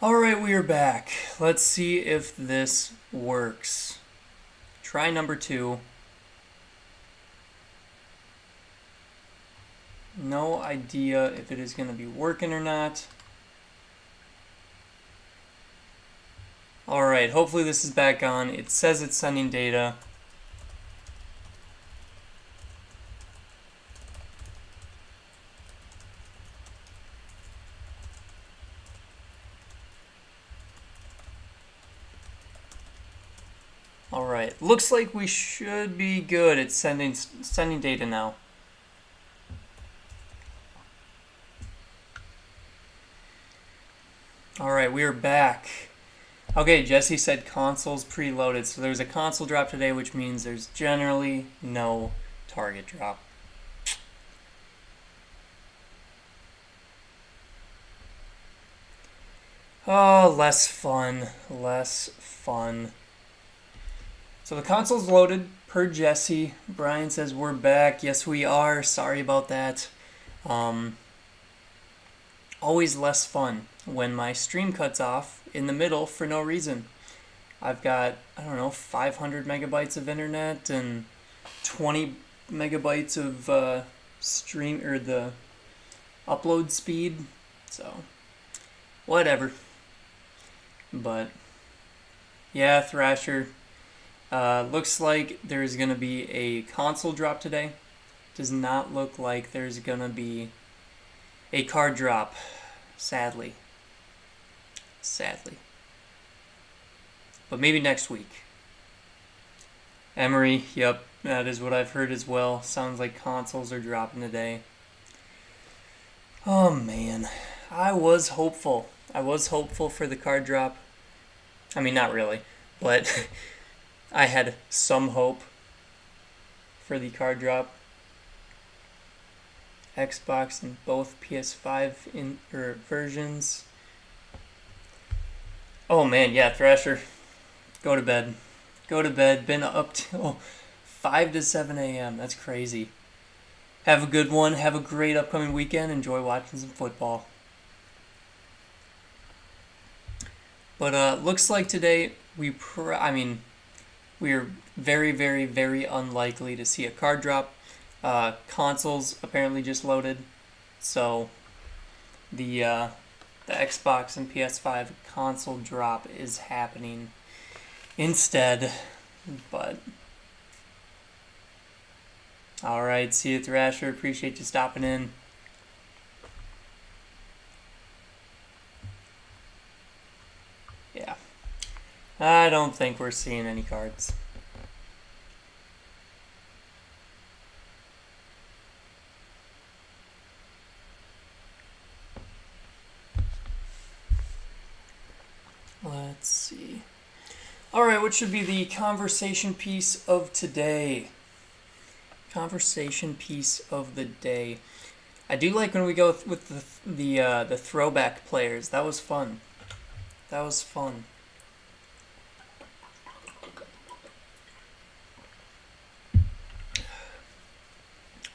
Alright, we are back. Let's see if this works. Try number 2. No idea if it is going to be working or not. Alright, hopefully this is back on. It says it's sending data. Alright, looks like we should be good. It's sending data now. Alright, we are back. Okay, Jesse said console's preloaded. So there's a console drop today, which means there's generally no target drop. Oh, less fun. Less fun. So the console's loaded, per Jesse. Brian says we're back. Yes, we are. Sorry about that. Always less fun when my stream cuts off in the middle for no reason. I've got, 500 megabytes of internet and 20 megabytes of stream, or the upload speed. So, whatever. But, yeah, Thrasher. Looks like there's going to be a console drop today. Does not look like there's going to be a card drop, sadly. Sadly. But maybe next week. Emery, yep, that is what I've heard as well. Sounds like consoles are dropping today. Oh man, I was hopeful. I was hopeful for the card drop. I mean, not really, but I had some hope for the card drop. Xbox and both PS5 versions. Oh man, yeah, Thrasher, go to bed. Go to bed. Been up till 5 to 7 a.m. That's crazy. Have a good one. Have a great upcoming weekend. Enjoy watching some football. But looks like today we're very, very, very unlikely to see a card drop. Consoles apparently just loaded, so the Xbox and PS5 console drop is happening instead. But alright, see you, Thrasher. Appreciate you stopping in. Yeah, I don't think we're seeing any cards. Let's see. Alright, what should be the conversation piece of today? Conversation piece of the day. I do like when we go with the throwback players. That was fun. That was fun.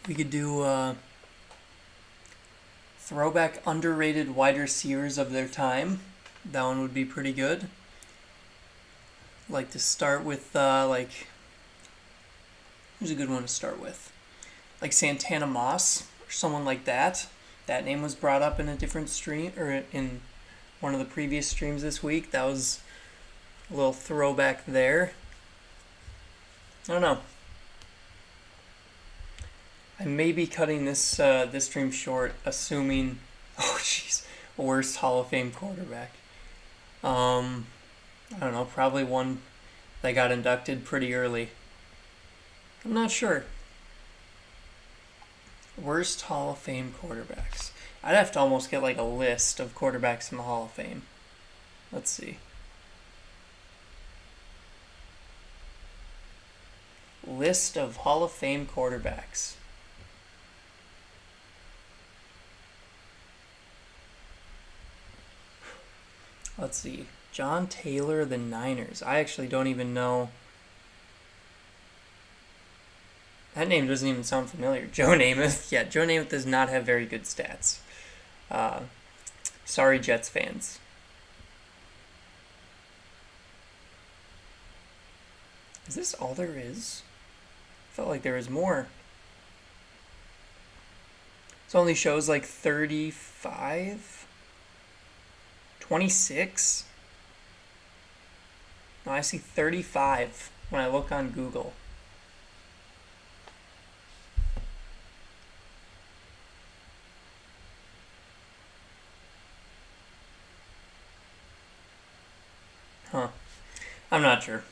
We could do throwback underrated wide receivers of their time. That one would be pretty good. Like to start with who's a good one to start with? Like Santana Moss or someone like that. That name was brought up in a different stream, or in one of the previous streams this week. That was a little throwback there. I don't know. I may be cutting this this stream short, assuming, worst Hall of Fame quarterback. I don't know, probably one that got inducted pretty early. I'm not sure. Worst Hall of Fame quarterbacks. I'd have to almost get like a list of quarterbacks in the Hall of Fame. Let's see. List of Hall of Fame quarterbacks. Let's see. John Taylor, the Niners. I actually don't even know. That name doesn't even sound familiar. Joe Namath. Yeah, Joe Namath does not have very good stats. Sorry, Jets fans. Is this all there is? Felt like there was more. This only shows like 35? 26? No, I see 35 when I look on Google. Huh. I'm not sure.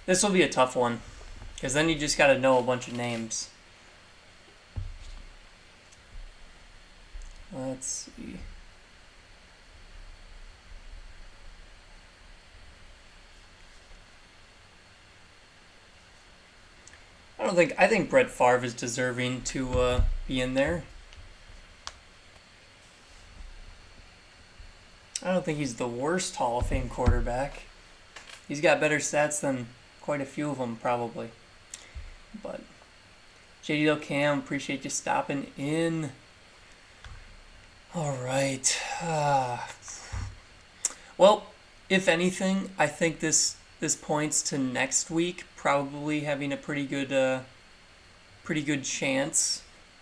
This will be a tough one, because then you just got to know a bunch of names. Let's see. I think Brett Favre is deserving to be in there. I don't think he's the worst Hall of Fame quarterback. He's got better stats than quite a few of them, probably. But JDL Cam, appreciate you stopping in. All right. Well, if anything, I think this points to next week probably having a pretty good chance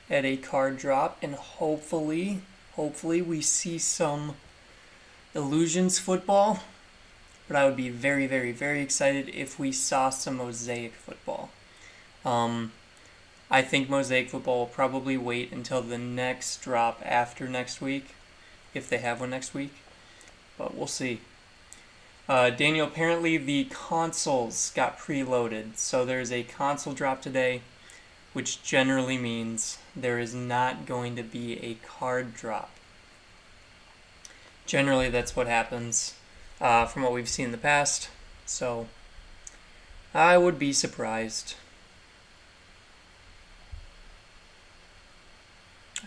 at a card drop, and hopefully we see some Illusions football. But I would be very, very, very excited if we saw some Mosaic football. I think Mosaic football will probably wait until the next drop after next week, if they have one next week. But we'll see. Daniel, apparently the consoles got preloaded. So there's a console drop today, which generally means there is not going to be a card drop. Generally, that's what happens from what we've seen in the past. So I would be surprised.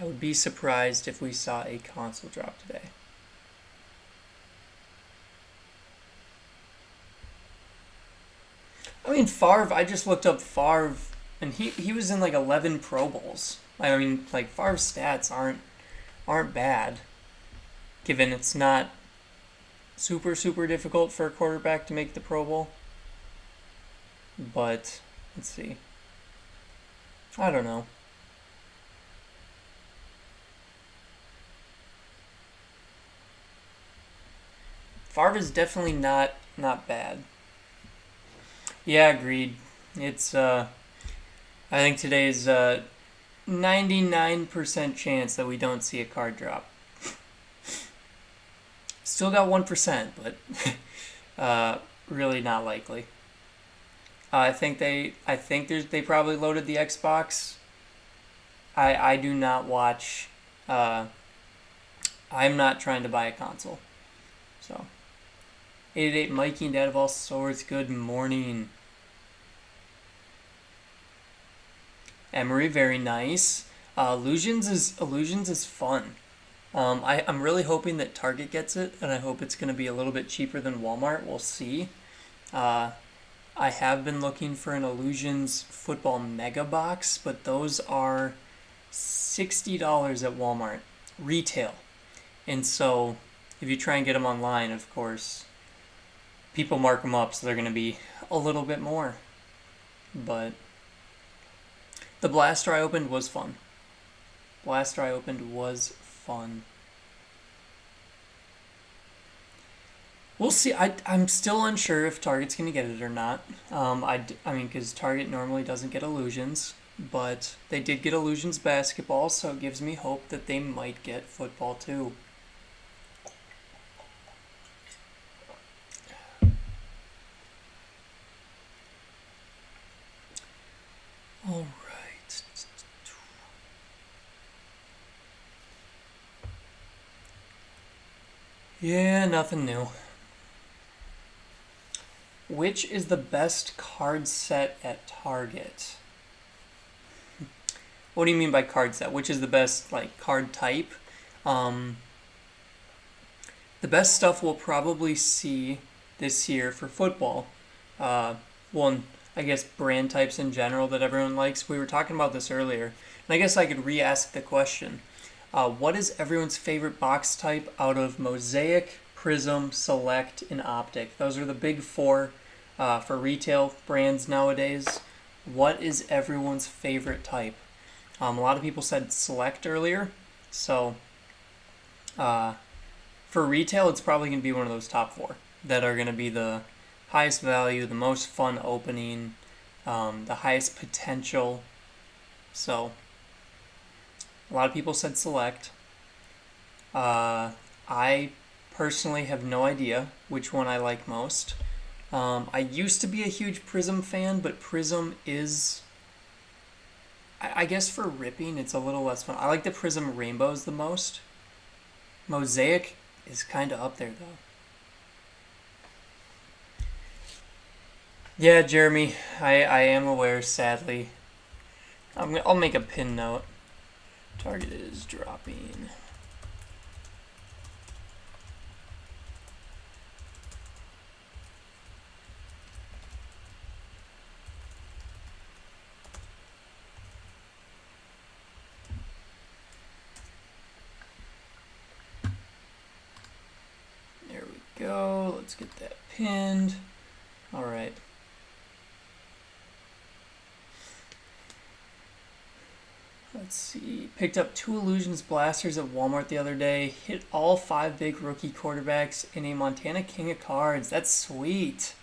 I would be surprised if we saw a console drop today. I mean, Favre, I just looked up Favre, and he was in like 11 Pro Bowls. I mean, like, Favre's stats aren't bad, given it's not super, super difficult for a quarterback to make the Pro Bowl. But, let's see. I don't know. Favre is definitely not bad. Yeah, agreed. It's I think today's 99% chance that we don't see a card drop. Still got 1%, but really not likely. I think they probably loaded the Xbox. I do not watch. I'm not trying to buy a console. So 888 Mikey and Dad of all sorts, good morning. Emery, very nice. Illusions is fun. I'm really hoping that Target gets it, and I hope it's going to be a little bit cheaper than Walmart. We'll see. I have been looking for an Illusions football mega box, but those are $60 at Walmart retail. And so if you try and get them online, of course, people mark them up, so they're going to be a little bit more. But the blaster I opened was fun. We'll see. I'm still unsure if Target's going to get it or not. I mean, because Target normally doesn't get Illusions, but they did get Illusions basketball, so it gives me hope that they might get football too. All right. Yeah, nothing new. Which is the best card set at Target? What do you mean by card set? Which is the best, like, card type? The best stuff we'll probably see this year for football. One, I guess, brand types in general that everyone likes. We were talking about this earlier, and I guess I could re-ask the question. What is everyone's favorite box type out of Mosaic, Prism, Select, and Optic? Those are the big four for retail brands nowadays, what is everyone's favorite type? A lot of people said Select earlier, so for retail, it's probably going to be one of those top four that are going to be the highest value, the most fun opening, the highest potential. So a lot of people said Select. I personally have no idea which one I like most. I used to be a huge Prism fan, but Prism is, I guess for ripping, it's a little less fun. I like the Prism Rainbows the most. Mosaic is kind of up there, though. Yeah, Jeremy, I am aware, sadly. I'll make a pin note. Target is dropping. There we go. Let's get that pinned. All right. Let's see. Picked up 2 Illusions Blasters at Walmart the other day. Hit all 5 big rookie quarterbacks in a Montana King of Cards. That's sweet.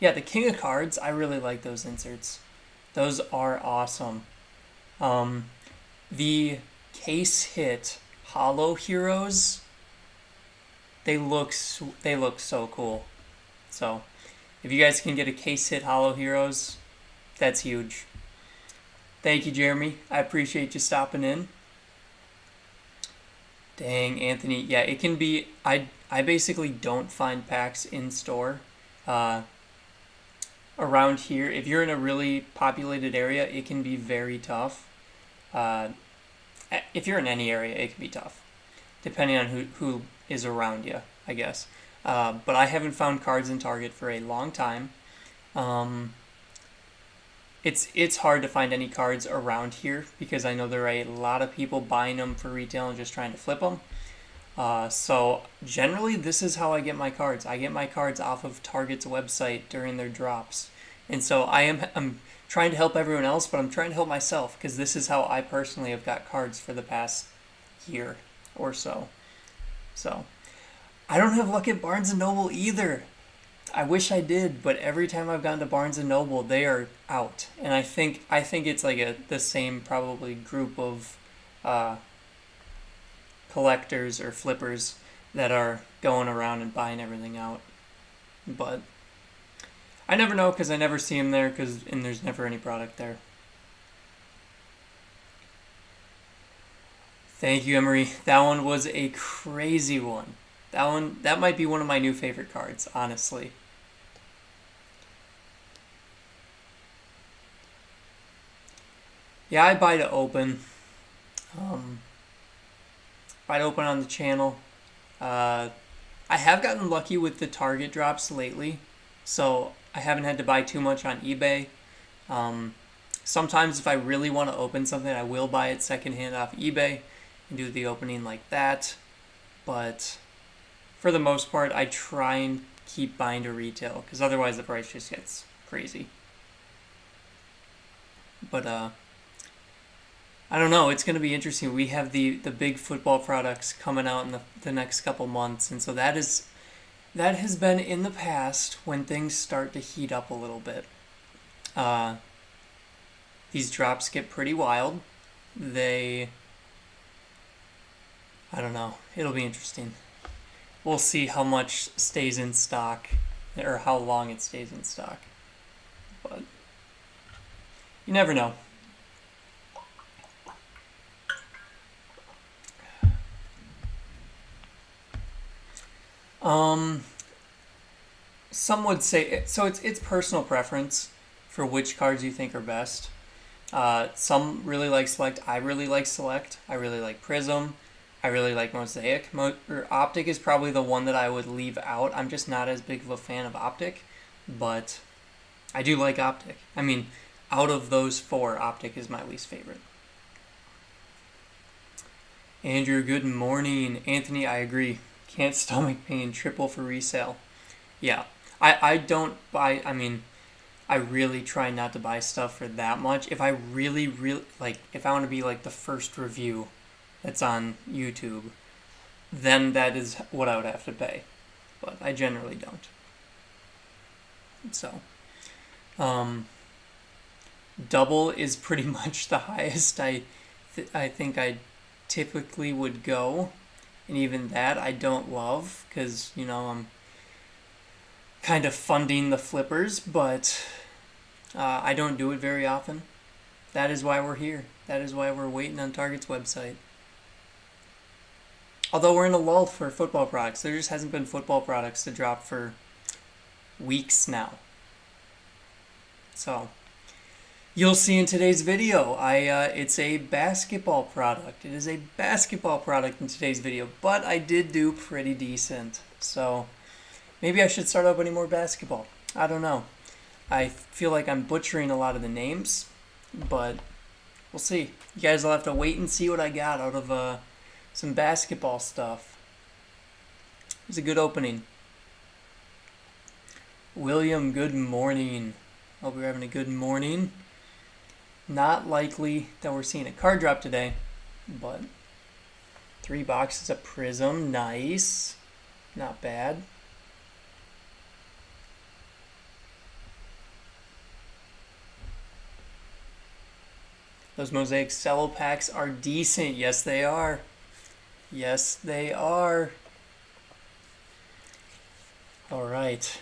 Yeah, the King of Cards, I really like those inserts. Those are awesome. The case hit Hollow Heroes, they look so cool. So, if you guys can get a case hit Hollow Heroes, that's huge. Thank you, Jeremy. I appreciate you stopping in. Dang, Anthony. Yeah, it can be. I basically don't find packs in store. Around here, if you're in a really populated area, it can be very tough. If you're in any area, it can be tough, depending on who is around you, I guess. But I haven't found cards in Target for a long time. It's hard to find any cards around here because I know there are a lot of people buying them for retail and just trying to flip them. So generally, this is how I get my cards. I get my cards off of Target's website during their drops. And so I'm trying to help everyone else, but I'm trying to help myself because this is how I personally have got cards for the past year or so. So I don't have luck at Barnes & Noble either. I wish I did, but every time I've gone to Barnes & Noble, they are out. And I think it's like the same probably group of collectors or flippers that are going around and buying everything out. But I never know because I never see them there and there's never any product there. Thank you, Emery. That one was a crazy one. That might be one of my new favorite cards, honestly. Yeah, I buy to open. Buy to open on the channel. I have gotten lucky with the Target drops lately, so I haven't had to buy too much on eBay. Sometimes if I really want to open something, I will buy it secondhand off eBay and do the opening like that. But for the most part, I try and keep buying to retail because otherwise the price just gets crazy. But I don't know. It's going to be interesting. We have the big football products coming out in the next couple months, and so that has been in the past when things start to heat up a little bit. These drops get pretty wild. I don't know. It'll be interesting. We'll see how much stays in stock or how long it stays in stock. But you never know. Some would say so. It's personal preference for which cards you think are best. Some really like Select. I really like Select. I really like Prism. I really like Mosaic. Optic is probably the one that I would leave out. I'm just not as big of a fan of Optic, but I do like Optic. I mean, out of those 4, Optic is my least favorite. Andrew, good morning. Anthony, I agree. Can't stomach paying triple for resale. Yeah, I don't buy, I mean, I really try not to buy stuff for that much. If I really, really, like, if I want to be like the first review that's on YouTube, then that is what I would have to pay. But I generally don't. So, double is pretty much the highest I think I typically would go. And even that I don't love because, I'm kind of funding the flippers, but I don't do it very often. That is why we're here. That is why we're waiting on Target's website. Although we're in a lull for football products. There just hasn't been football products to drop for weeks now. So, you'll see in today's video, it's a basketball product. It is a basketball product in today's video, but I did do pretty decent. So, maybe I should start opening more basketball. I don't know. I feel like I'm butchering a lot of the names, but we'll see. You guys will have to wait and see what I got out of some basketball stuff. It was a good opening. William, good morning. Hope you're having a good morning. Not likely that we're seeing a card drop today, but 3 boxes of Prism. Nice. Not bad. Those Mosaic Cello packs are decent. Yes, they are. Yes, they are. All right.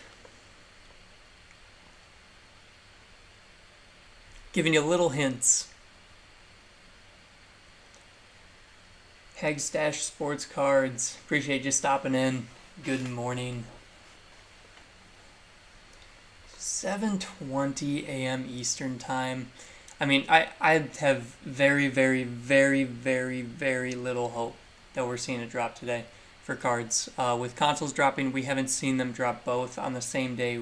Giving you little hints. Hagstash Sports Cards. Appreciate you stopping in. Good morning. 7:20 a.m. Eastern Time. I mean, I have very, very, very, very, very little hope that we're seeing a drop today for cards. With consoles dropping, we haven't seen them drop both on the same day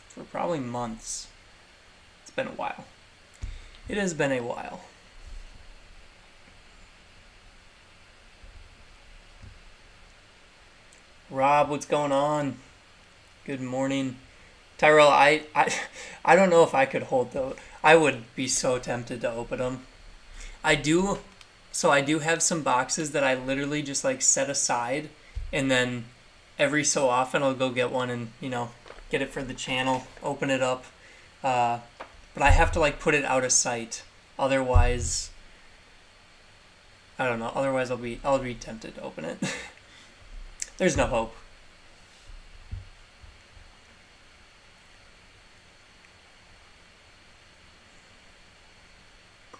for probably months. It's been a while. It has been a while. Rob, what's going on? Good morning. Tyrell, I don't know if I could hold those. I would be so tempted to open them. I do have some boxes that I literally just like set aside, and then every so often I'll go get one and, get it for the channel, open it up. But I have to like put it out of sight. Otherwise, I don't know. Otherwise I'll be tempted to open it. There's no hope.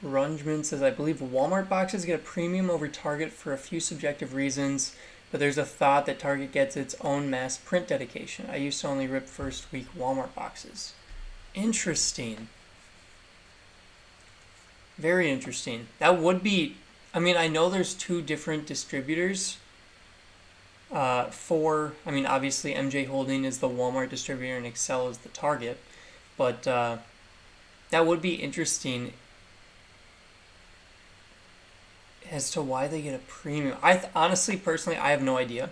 Grungeman says, I believe Walmart boxes get a premium over Target for a few subjective reasons, but there's a thought that Target gets its own mass print dedication. I used to only rip first week Walmart boxes. Interesting. Very interesting. That would be, I know there's 2 different distributors obviously MJ Holding is the Walmart distributor and Excel is the Target, but that would be interesting as to why they get a premium. Honestly, personally, I have no idea.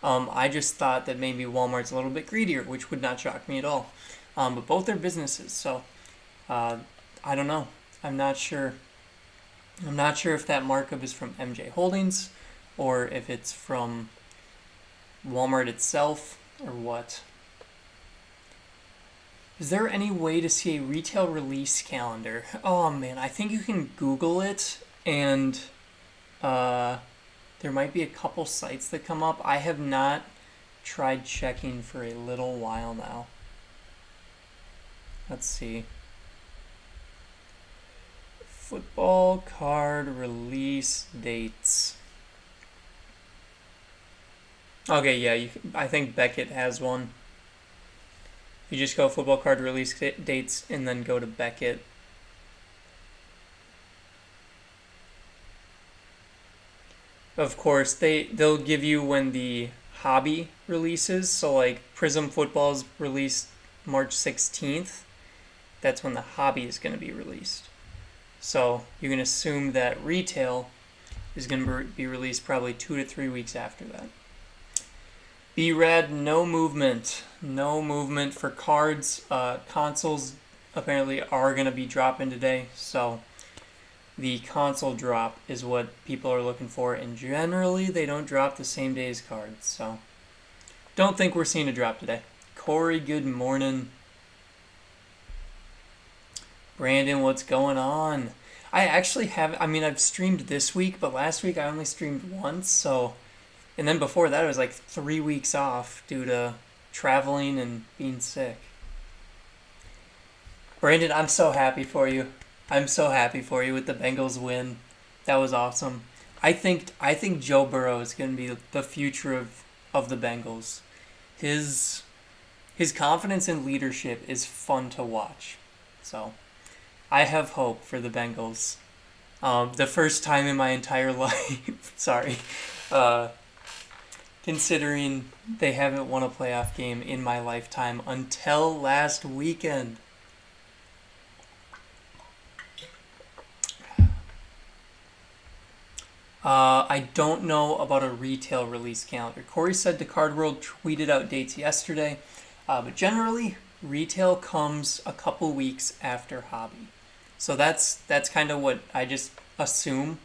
I just thought that maybe Walmart's a little bit greedier, which would not shock me at all. But both are businesses, so I don't know. I'm not sure. I'm not sure if that markup is from MJ Holdings or if it's from Walmart itself or what. Is there any way to see a retail release calendar? Oh man, I think you can Google it, and there might be a couple sites that come up. I have not tried checking for a little while now. Let's see. Football card release dates. Okay, yeah, I think Beckett has one. You just go football card release dates and then go to Beckett. Of course, they'll give you when the hobby releases. So like Prism Football's released March 16th. That's when the hobby is going to be released. So you can assume that retail is going to be released probably 2 to 3 weeks after that. B-Rad, no movement. No movement for cards. Consoles apparently are going to be dropping today, so the console drop is what people are looking for, and generally they don't drop the same day as cards, so don't think we're seeing a drop today. Corey, good morning. Brandon, what's going on? I actually I've streamed this week, but last week I only streamed once, so, and then before that it was like 3 weeks off due to traveling and being sick. Brandon, I'm so happy for you. I'm so happy for you with the Bengals win. That was awesome. I think Joe Burrow is going to be the future of the Bengals. His confidence and leadership is fun to watch. So, I have hope for the Bengals. The first time in my entire life, sorry, considering they haven't won a playoff game in my lifetime until last weekend. I don't know about a retail release calendar. Corey said the Card World tweeted out dates yesterday, but generally retail comes a couple weeks after hobby. So that's kind of what I just assume.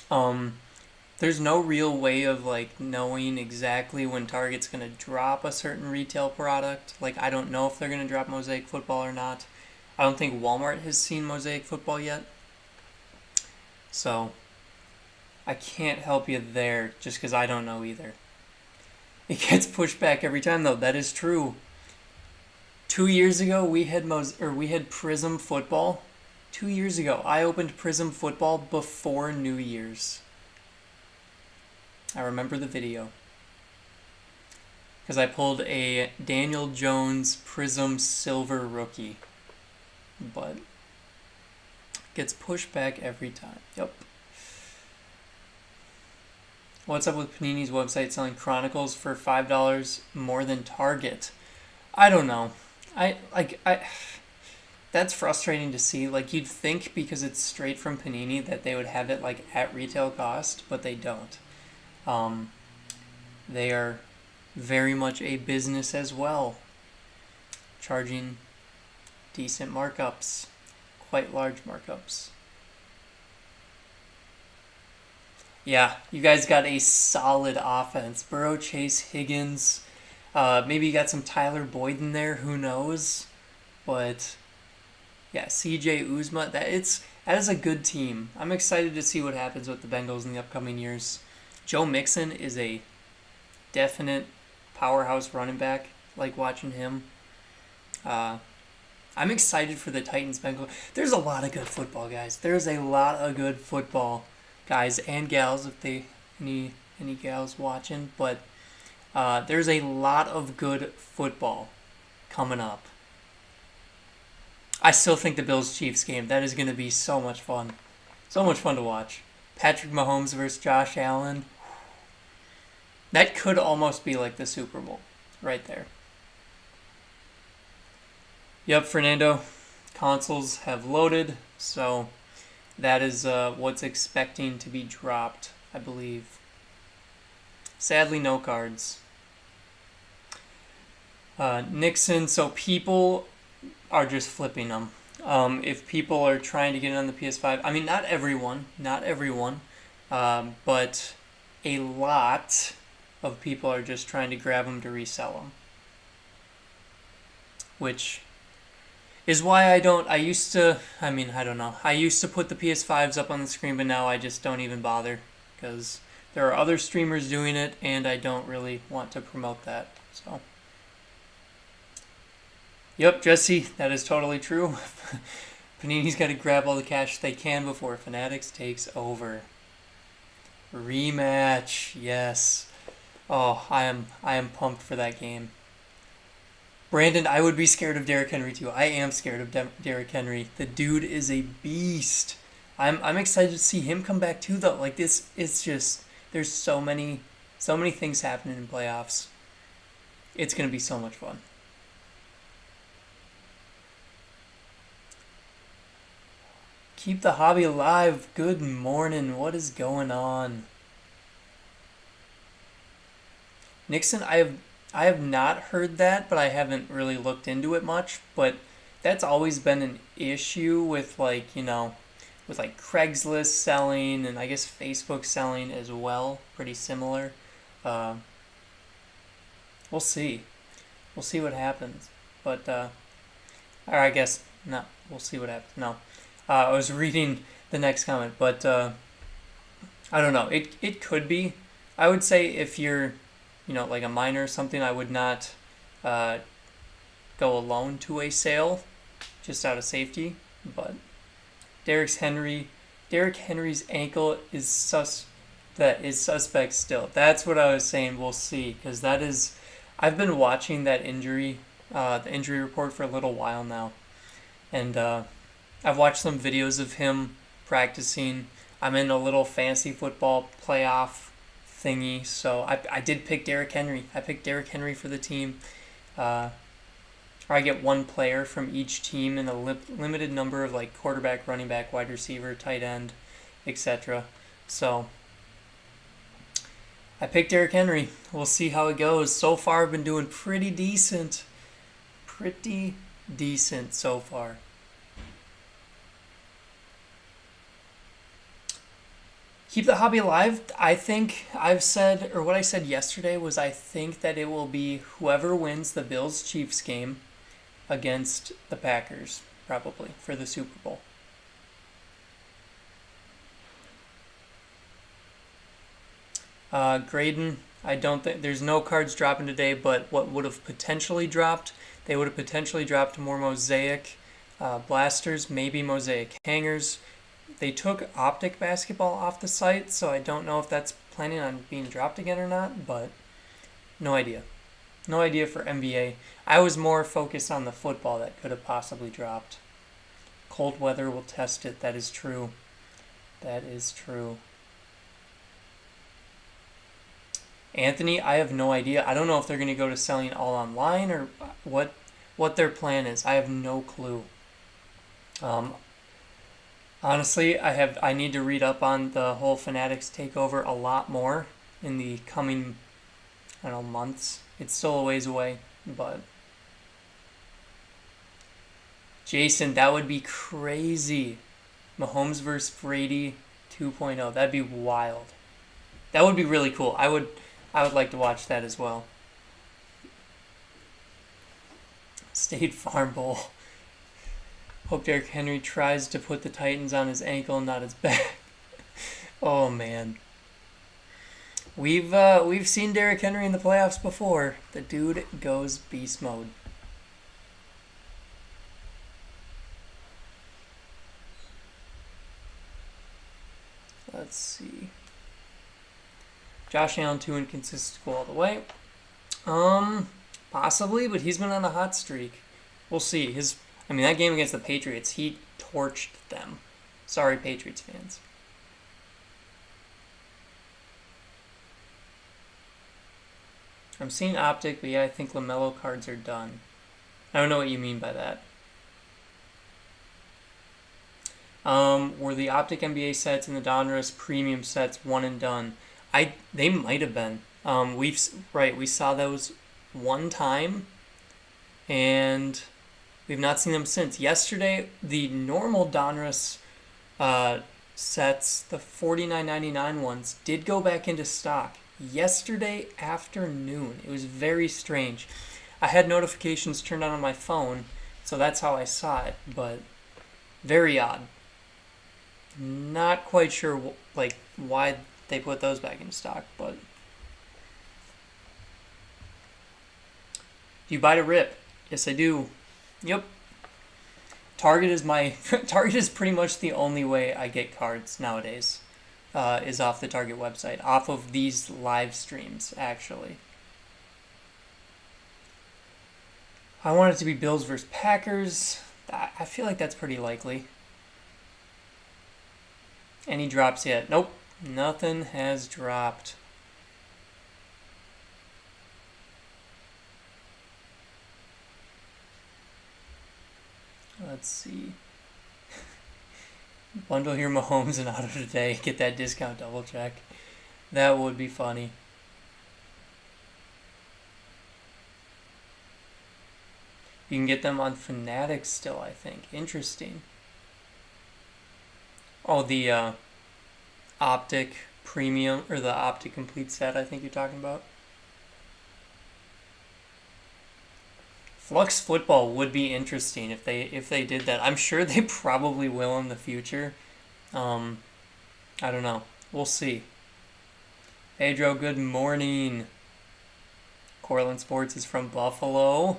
There's no real way of like knowing exactly when Target's going to drop a certain retail product. Like, I don't know if they're going to drop Mosaic Football or not. I don't think Walmart has seen Mosaic Football yet. So I can't help you there just because I don't know either. It gets pushed back every time, though. That is true. 2 years ago, we had Prism Football. 2 years ago, I opened Prism Football before New Year's. I remember the video. Because I pulled a Daniel Jones Prism Silver Rookie. But it gets pushed back every time. Yep. What's up with Panini's website selling Chronicles for $5 more than Target? I don't know. I that's frustrating to see. Like, you'd think because it's straight from Panini that they would have it like at retail cost, but they don't. They are very much a business as well, charging decent markups, quite large markups. Yeah, you guys got a solid offense. Burrow, Chase, Higgins. Maybe you got some Tyler Boyd in there. Who knows? But yeah, CJ Uzma. That is a good team. I'm excited to see what happens with the Bengals in the upcoming years. Joe Mixon is a definite powerhouse running back. Like watching him. I'm excited for the Titans Bengals. There's a lot of good football, guys. There's a lot of good football. Guys and gals, if they any gals watching, but there's a lot of good football coming up. I still think the Bills-Chiefs game, that is going to be so much fun. So much fun to watch. Patrick Mahomes versus Josh Allen. That could almost be like the Super Bowl right there. Yep, Fernando. Consoles have loaded, so that is what's expecting to be dropped, I believe. Sadly, no cards. Nixon, so people are just flipping them. If people are trying to get it on the PS5, I mean, not everyone, but a lot of people are just trying to grab them to resell them. Which is why I used to put the PS5s up on the screen, but now I just don't even bother, because there are other streamers doing it, and I don't really want to promote that, so. Yep, Jesse, that is totally true. Panini's got to grab all the cash they can before Fanatics takes over. Rematch, yes. Oh, I am pumped for that game. Brandon, I would be scared of Derrick Henry too. I am scared of Derrick Henry. The dude is a beast. I'm excited to see him come back too, though. Like, this, it's just, there's so many things happening in playoffs. It's gonna be so much fun. Keep the hobby alive. Good morning. What is going on? Nixon, I have I have not heard that, but I haven't really looked into it much. But that's always been an issue with like, with like Craigslist selling and I guess Facebook selling as well. Pretty similar. Uh, we'll see. We'll see what happens. But or I guess no. We'll see what happens. No, I was reading the next comment, but I don't know. It could be. I would say if you're, like a minor or something, I would not uh, go alone to a sale, just out of safety. But Derrick Henry, Derrick Henry's ankle is that is suspect still. That's what I was saying. We'll see, because that is. I've been watching that injury, the injury report for a little while now, and I've watched some videos of him practicing. I'm in a little fantasy football playoff thingy, so I did pick Derrick Henry. I picked Derrick Henry for the team. Uh, or I get one player from each team in a limited number of like quarterback, running back, wide receiver, tight end, etc. So I picked Derrick Henry. We'll see how it goes. So far, I've been doing pretty decent. Pretty decent so far. Keep the hobby alive. I think I've said, or what I said yesterday was I think that it will be whoever wins the Bills Chiefs game against the Packers, probably, for the Super Bowl. Graydon, I don't think there's no cards dropping today, but what would have potentially dropped, they would have potentially dropped more Mosaic blasters, maybe Mosaic hangers. They took Optic Basketball off the site, so I don't know if that's planning on being dropped again or not, but no idea. No idea for NBA. I was more focused on the football that could have possibly dropped. Cold weather will test it. That is true. That is true. Anthony, I have no idea. I don't know if they're going to go to selling all online or what their plan is. I have no clue. Um, Honestly, I need to read up on the whole Fanatics takeover a lot more in the coming, I don't know, months. It's still a ways away, but Jason, that would be crazy. Mahomes versus Brady 2.0. That'd be wild. That would be really cool. I would like to watch that as well. State Farm Bowl. Hope Derrick Henry tries to put the Titans on his ankle and not his back. Oh man. We've seen Derrick Henry in the playoffs before. The dude goes beast mode. Let's see. Josh Allen too inconsistent to go all the way. Possibly, but he's been on a hot streak. We'll see. That game against the Patriots, he torched them. Sorry, Patriots fans. I'm seeing Optic, but yeah, I think LaMelo cards are done. I don't know what you mean by that. Were the Optic NBA sets and the Donruss premium sets one and done? They might have been. We saw those one time, and we've not seen them since. Yesterday, the normal Donruss sets, the $49.99 ones, did go back into stock yesterday afternoon. It was very strange. I had notifications turned on my phone, so that's how I saw it, but very odd. Not quite sure why they put those back into stock, but do you buy to rip? Yes, I do. Yep. Target is pretty much the only way I get cards nowadays. Is off the Target website, off of these live streams, actually. I want it to be Bills versus Packers. I feel like that's pretty likely. Any drops yet? Nope. Nothing has dropped. Let's see. Bundle your Mahomes and Auto today. Get that discount double check. That would be funny. You can get them on Fanatics still, I think. Interesting. Oh, the Optic Premium, or the Optic Complete set I think you're talking about. Flux Football would be interesting if they did that. I'm sure they probably will in the future. I don't know. We'll see. Pedro, good morning. Cortland Sports is from Buffalo.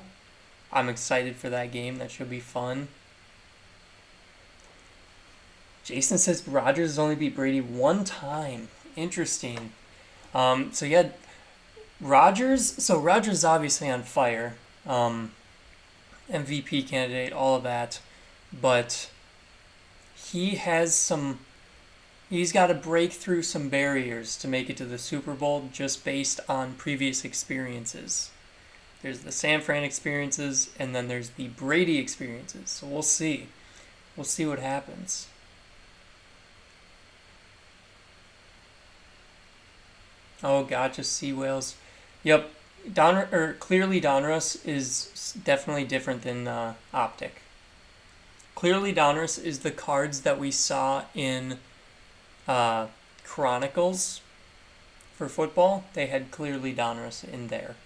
I'm excited for that game. That should be fun. Jason says Rodgers has only beat Brady one time. Interesting. So yeah, Rodgers. So Rodgers is obviously on fire. MVP candidate, all of that, but he has some. He's got to break through some barriers to make it to the Super Bowl just based on previous experiences. There's the San Fran experiences, and then there's the Brady experiences. So we'll see. We'll see what happens. Oh, gotcha, Sea Whales. Yep, Clearly Donruss is definitely different than Optic. Clearly Donruss is the cards that we saw in Chronicles for football. They had Clearly Donruss in there.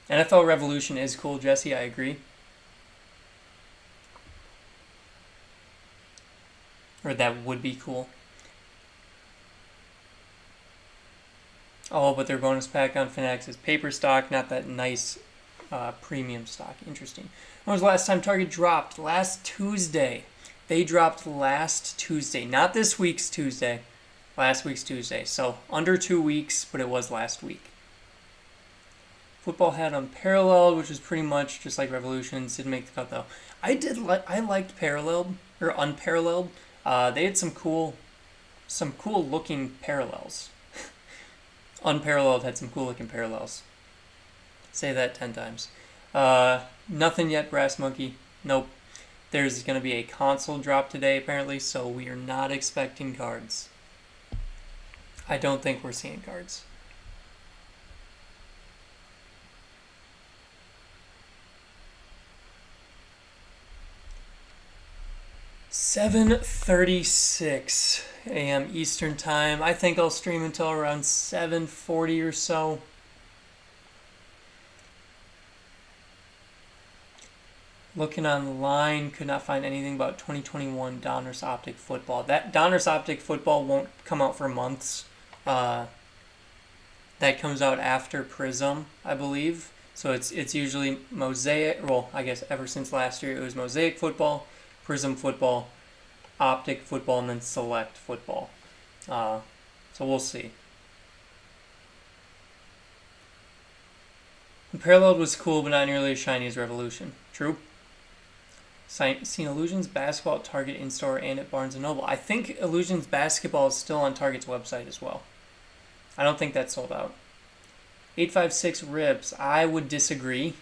NFL Revolution is cool, Jesse, I agree. Or that would be cool. Oh, but their bonus pack on Fanatics is paper stock, not that nice premium stock. Interesting. When was the last time Target dropped? Last Tuesday. They dropped last Tuesday. Not this week's Tuesday. Last week's Tuesday. So under 2 weeks, but it was last week. Football had Unparalleled, which is pretty much just like Revolutions. Didn't make the cut though. I liked Paralleled or Unparalleled. They had some cool looking parallels. Unparalleled had some cool looking parallels. Say that 10 times. Nothing yet, Brass Monkey. Nope. There's going to be a console drop today, apparently, so we are not expecting cards. I don't think we're seeing cards. $7:36 a.m. Eastern Time. I think I'll stream until around 7:40 or so. Looking online, could not find anything about 2021 Donruss Optic Football. That Donruss Optic Football won't come out for months. That comes out after Prism, I believe. So it's usually Mosaic. Well, I guess ever since last year it was Mosaic Football, Prism Football, Optic Football, and then Select Football. So we'll see. Paralleled was cool, but not nearly as shiny as Revolution. True. Seen Illusions Basketball at Target in-store and at Barnes & Noble. I think Illusions Basketball is still on Target's website as well. I don't think that's sold out. 856 Rips. I would disagree.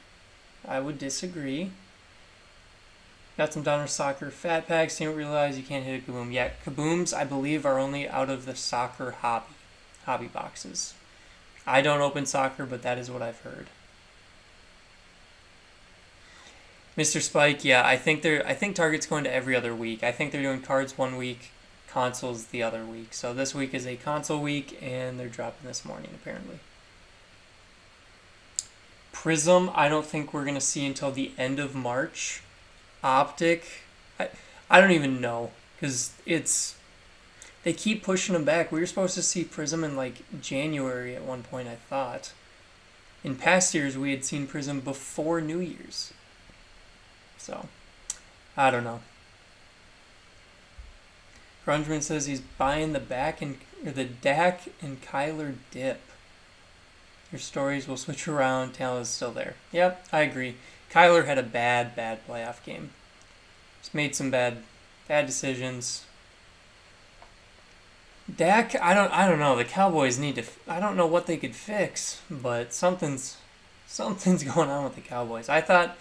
Got some Donruss Soccer Fat Packs. Didn't realize you can't hit a Kaboom. Yeah, Kabooms, I believe, are only out of the soccer hobby boxes. I don't open soccer, but that is what I've heard. Mr. Spike, yeah, I think Target's going to every other week. I think they're doing cards 1 week, consoles the other week. So this week is a console week, and they're dropping this morning, apparently. Prism, I don't think we're going to see until the end of March. Optic, I don't even know, because they keep pushing them back. We were supposed to see Prism in like January at one point, I thought. In past years, we had seen Prism before New Year's. So, I don't know. Grungeman says he's buying the Dak and Kyler dip. Your stories will switch around. Talent is still there. Yep, I agree. Kyler had a bad playoff game. He's made some bad decisions. Dak, I don't know. The Cowboys need to. I don't know what they could fix, but something's going on with the Cowboys. I thought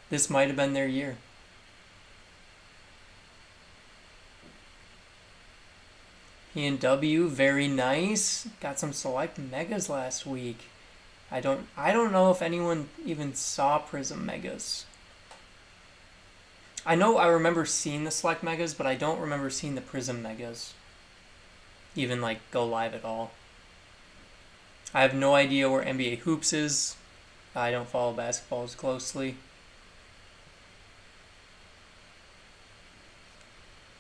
this might have been their year. P&W, very nice. Got some select megas last week. I don't know if anyone even saw Prism Megas. I remember seeing the Select Megas, but I don't remember seeing the Prism Megas even like go live at all. I have no idea where NBA Hoops is. I don't follow basketball as closely.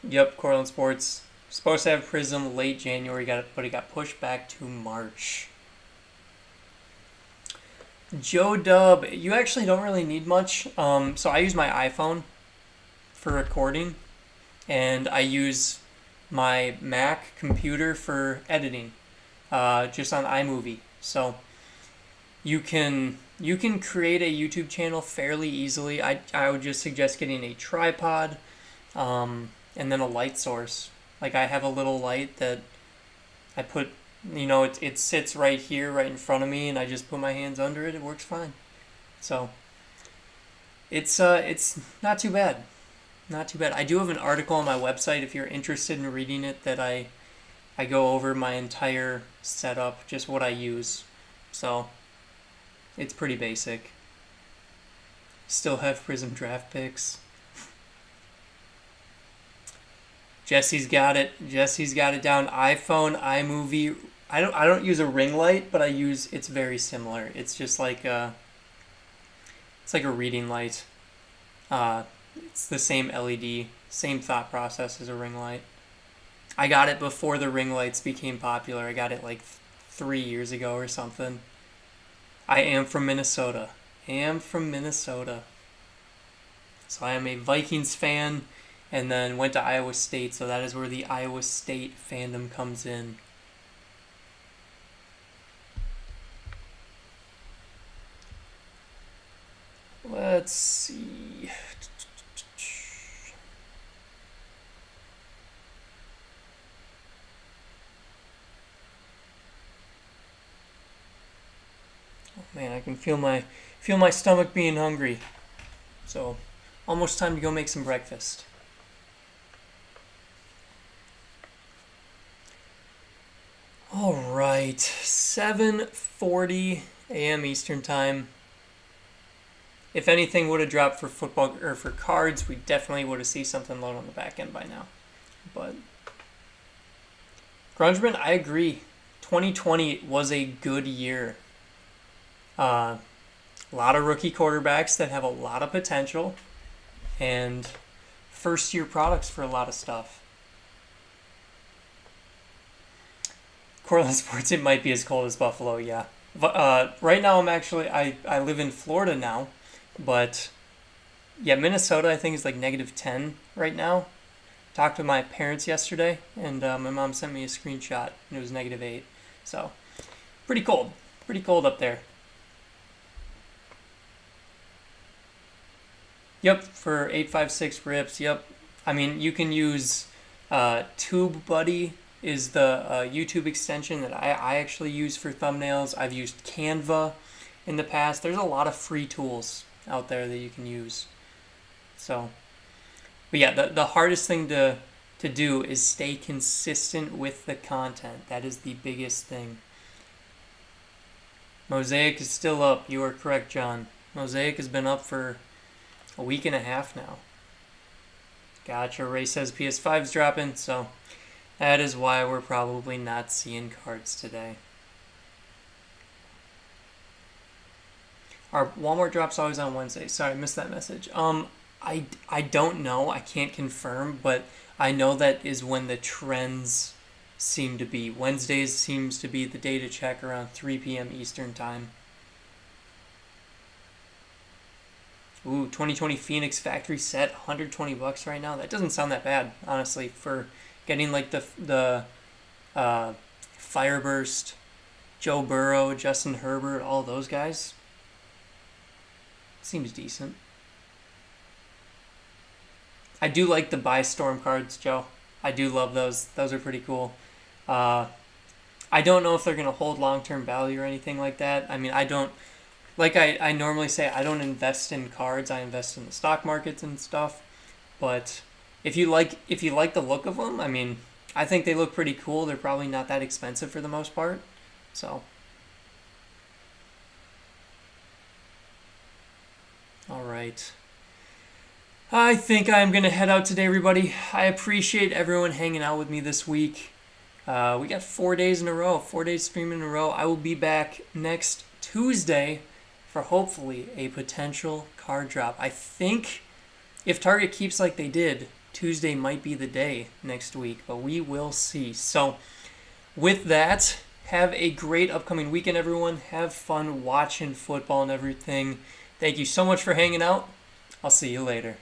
Yep, Cortland Sports. Supposed to have Prism late January, but it got pushed back to March. Joe Dub, you actually don't really need much. So I use my iPhone for recording, and I use my Mac computer for editing, just on iMovie. So you can create a YouTube channel fairly easily. I would just suggest getting a tripod, and then a light source. Like I have a little light that I put, it sits right here, right in front of me, and I just put my hands under it. It works fine. So it's not too bad. Not too bad. I do have an article on my website if you're interested in reading it that I go over my entire setup, just what I use. So it's pretty basic. Still have Prism draft picks. Jesse's got it. Jesse's got it down. iPhone, iMovie. I don't use a ring light, but it's very similar. It's just like it's like a reading light. It's the same LED, same thought process as a ring light. I got it before the ring lights became popular. I got it like 3 years ago or something. I am from Minnesota. So I am a Vikings fan, and then went to Iowa State, so that is where the Iowa State fandom comes in. Let's see. Oh man, I can feel my stomach being hungry. So, almost time to go make some breakfast. All right, 7:40 a.m. Eastern Time. If anything would have dropped for football or for cards, we definitely would have seen something low on the back end by now. But Grungeman, I agree. 2020 was a good year. A lot of rookie quarterbacks that have a lot of potential, and first-year products for a lot of stuff. Cortland Sports, it might be as cold as Buffalo, yeah. But right now, I live in Florida now, but yeah, Minnesota I think is like -10 right now. Talked to my parents yesterday, and my mom sent me a screenshot, and it was -8. So, pretty cold up there. Yep, for 856 rips, yep. I mean, you can use TubeBuddy is the YouTube extension that I actually use for thumbnails. I've used Canva in the past. There's a lot of free tools out there that you can use. So, but yeah, the hardest thing to do is stay consistent with the content. That is the biggest thing. Mosaic is still up. You are correct, John. Mosaic has been up for a week and a half now. Gotcha. Ray says PS5's dropping, so that is why we're probably not seeing cards today. Our Walmart drop's always on Wednesday. Sorry, I missed that message. I don't know. I can't confirm, but I know that is when the trends seem to be. Wednesdays seems to be the day to check around 3 p.m. Eastern time. Ooh, 2020 Phoenix factory set, $120 right now. That doesn't sound that bad, honestly, for getting like the Fireburst, Joe Burrow, Justin Herbert, all those guys. Seems decent. I do like the Buy Storm cards, Joe. I do love those. Those are pretty cool. I don't know if they're going to hold long-term value or anything like that. I mean, I don't... Like I normally say, I don't invest in cards. I invest in the stock markets and stuff. But if you like the look of them, I mean, I think they look pretty cool. They're probably not that expensive for the most part. So right. I think I'm going to head out today, everybody. I appreciate everyone hanging out with me this week. We got 4 days in a row, 4 days streaming in a row. I will be back next Tuesday for hopefully a potential card drop. I think if Target keeps like they did, Tuesday might be the day next week, but we will see. So with that, have a great upcoming weekend, everyone. Have fun watching football and everything. Thank you so much for hanging out. I'll see you later.